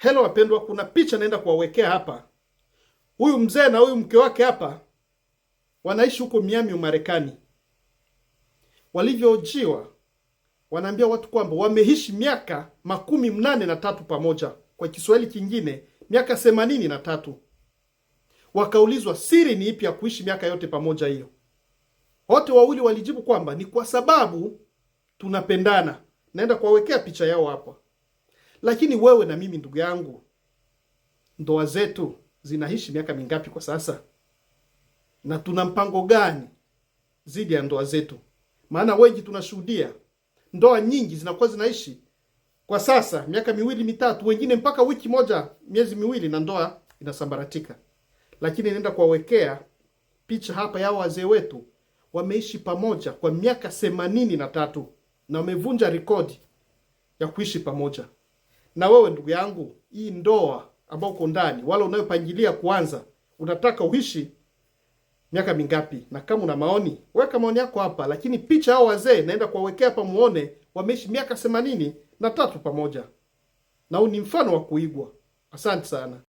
Hello wapendwa, kuna picha naenda kuwawekea hapa. Huyu mzee na huyu mke wake hapa wanaishi huko Miami, Marekani. Walivyohojiwa wanaambia watu kwamba wameishi miaka 83 pamoja. Kwa Kiswahili kingine miaka 83. Wakaulizwa siri ni ipi ya kuishi miaka yote pamoja hiyo. Wote wawili walijibu kwamba ni kwa sababu tunapendana. Naenda kuwawekea picha yao hapa. Lakini wewe na mimi ndugu yangu, ndoa zetu zinaishi miaka mingapi kwa sasa? Na tuna mpango gani zidi ya ndoa zetu? Maana wengi tunashuhudia ndoa nyingi zinakuwa zinaishi kwa sasa miaka 2-3, wengine mpaka wiki moja, miezi 2 na ndoa inasambaratika. Lakini naenda kuwawekea picha hapa ya wazee wetu wameishi pamoja kwa miaka 83 na wamevunja rekodi ya kuishi pamoja. Na wewe ndugu yangu, hii ndoa ambao uko ndani, wala unayopangilia kuanza, unataka uishi miaka mingapi? Na kama una maoni, weka maoni yako hapa. Lakini picha hao wazee naenda kuwawekea hapa muone wameishi miaka 83 pamoja. Na huu ni mfano wa kuigwa. Asante sana.